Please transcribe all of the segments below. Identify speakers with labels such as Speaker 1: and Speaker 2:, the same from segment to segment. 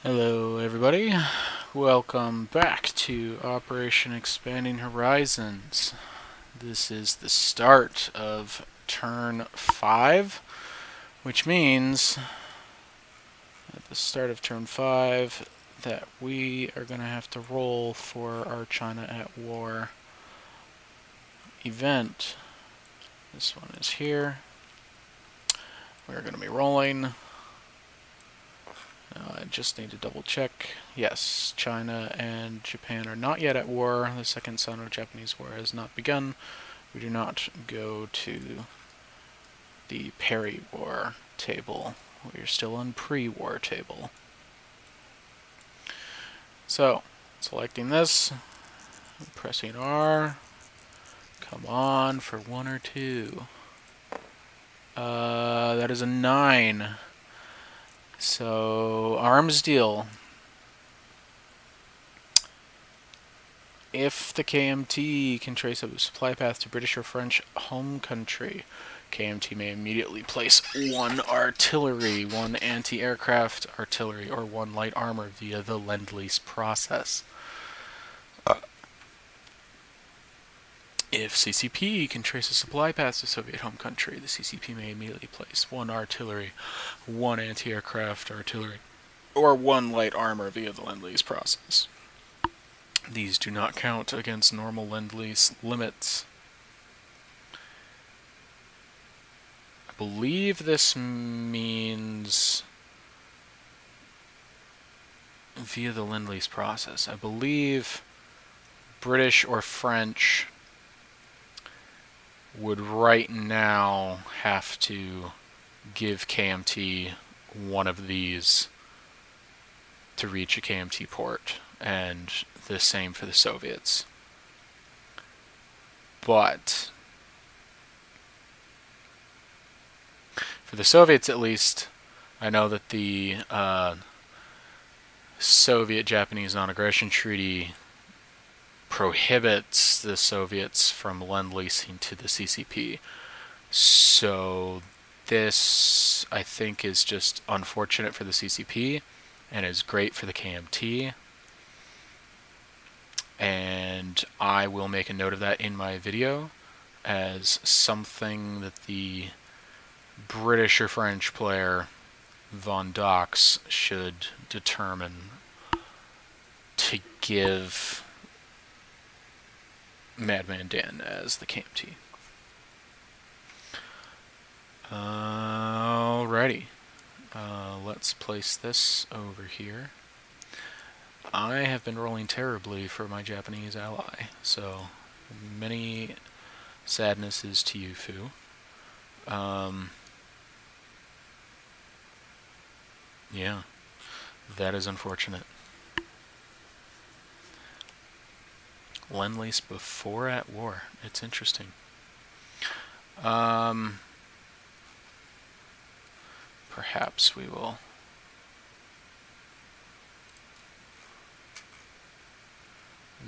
Speaker 1: Hello everybody, welcome back to Operation Expanding Horizons. This is the start of turn 5, which means at the start of turn 5 that we are going to have to roll for our China at War event. This one is here. We're going to be rolling. I just need to double check. Yes, China and Japan are not yet at war. The Second Sino-Japanese War has not begun. We do not go to the peri-war table. We are still on pre-war table. So, selecting this, pressing R. Come on for 1 or 2. That is a 9. So, arms deal. If the KMT can trace a supply path to British or French home country, KMT may immediately place 1 artillery, 1 anti-aircraft artillery, or 1 light armor via the Lend-Lease process. If CCP can trace a supply path to Soviet home country, the CCP may immediately place 1 artillery, 1 anti-aircraft artillery, or 1 light armor via the Lend-Lease process. These do not count against normal Lend-Lease limits. I believe this means via the Lend-Lease process. I believe British or French would right now have to give KMT 1 of these to reach a KMT port, and the same for the Soviets. But for the Soviets, at least, I know that the Soviet-Japanese Non-Aggression Treaty prohibits the Soviets from lend-leasing to the CCP. So this, I think, is just unfortunate for the CCP and is great for the KMT. And I will make a note of that in my video as something that the British or French player Von Docks should determine to give Madman Dan as the KMT. Alrighty. Let's place this over here. I have been rolling terribly for my Japanese ally, so many sadnesses to you, Fu. Yeah, that is unfortunate. Lend-Lease before at war. It's interesting. Perhaps we will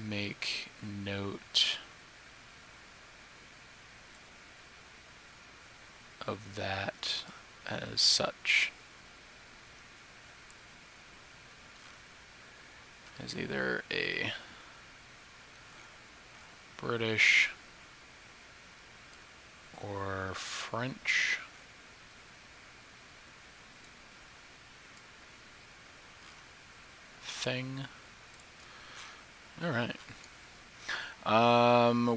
Speaker 1: make note of that as such. As either a British or French thing. Alright.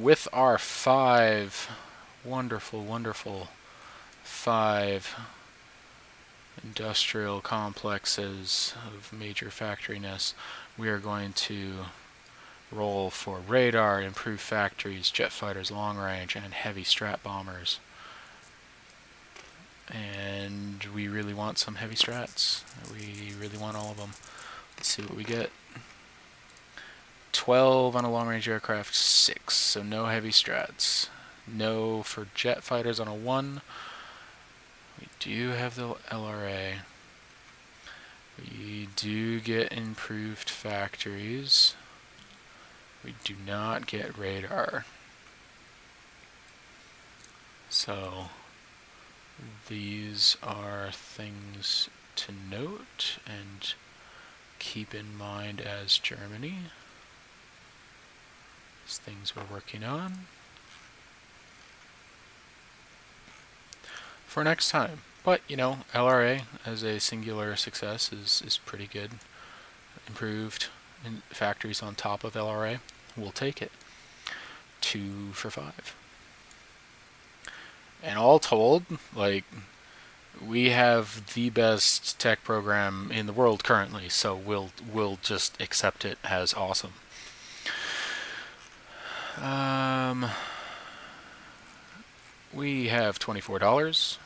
Speaker 1: With our 5 wonderful 5 industrial complexes of major factoryness, we are going to roll for radar, improved factories, jet fighters long range, and heavy strat bombers. And we really want some heavy strats. We really want all of them. Let's see what we get. 12 on a long range aircraft, 6. So no heavy strats. No for jet fighters on a 1. We do have the LRA. We do get improved factories. We do not get radar. So these are things to note, and keep in mind as Germany. These things we're working on for next time. But, you know, LRA as a singular success is pretty good. Improved in factories on top of LRA. We'll take it. 2 for 5. And all told, like, we have the best tech program in the world currently, so we'll just accept it as awesome. We have $24.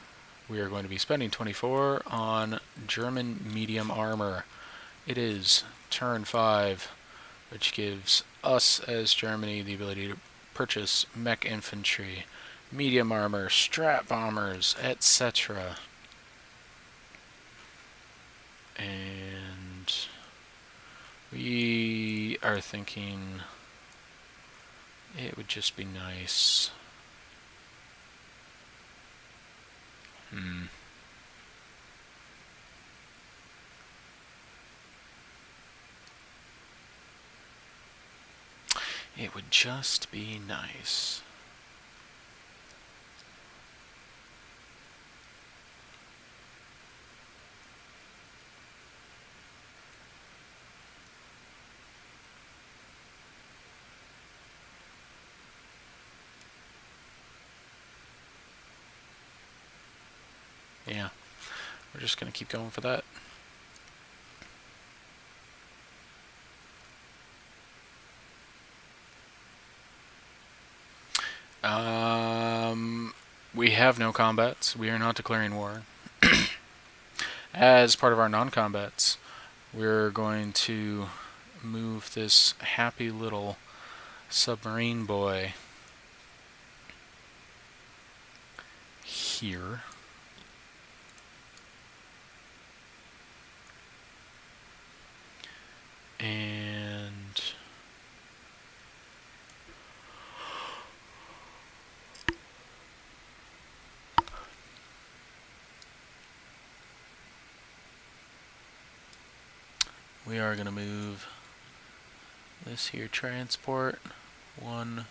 Speaker 1: We are going to be spending 24 on German medium armor. It is turn 5, which gives us as Germany the ability to purchase mech infantry, medium armor, strat bombers, etc. And we are thinking it would just be nice. It would just be nice. Yeah, we're just going to keep going for that. We have no combats. We are not declaring war. As part of our non-combats, we're going to move this happy little submarine boy here. And we are going to move this here transport. 1,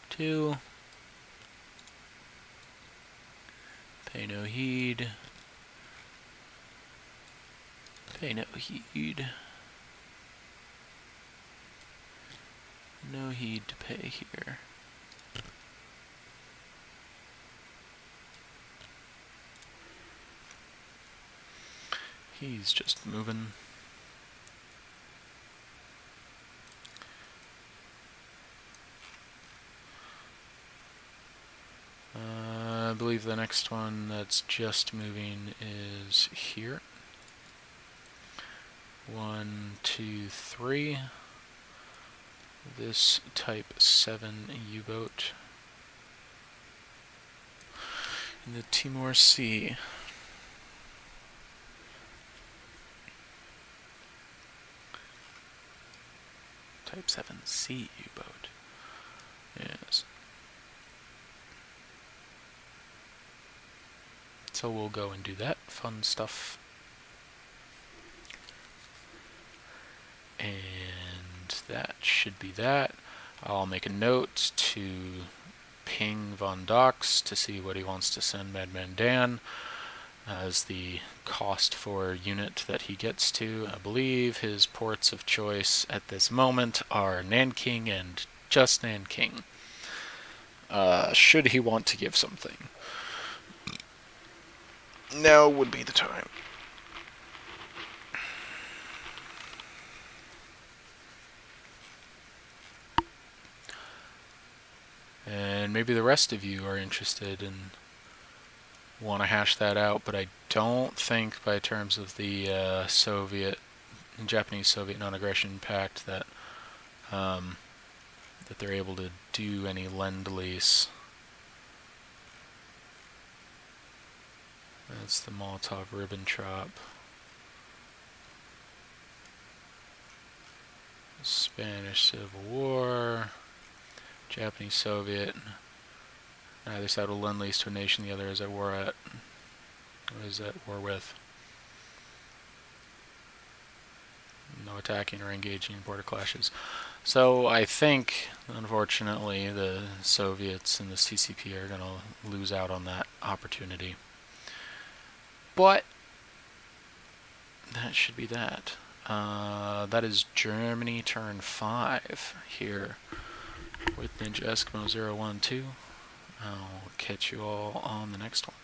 Speaker 1: 2. Pay no heed. Pay no heed. No heed to pay here. He's just moving. I believe the next one that's just moving is here. 1, 2, 3. This Type 7 U-boat in the Timor Sea. Type 7C U-boat. Yes. So we'll go and do that fun stuff. And that should be that. I'll make a note to ping Von Dox to see what he wants to send Madman Dan as the cost for unit that he gets to. I believe his ports of choice at this moment are Nanking and just Nanking. Should he want to give something, now would be the time. And maybe the rest of you are interested and want to hash that out, but I don't think by terms of the Japanese-Soviet non-aggression pact that that they're able to do any lend-lease. That's the Molotov-Ribbentrop. Spanish Civil War. Japanese-Soviet. Neither side will lend-lease to a nation the other is at war at. Or is at war with. attacking or engaging in border clashes. So I think, unfortunately, the Soviets and the CCP are going to lose out on that opportunity. But that should be that. That is Germany turn 5 here with Ninja Eskimo 012. I'll catch you all on the next one.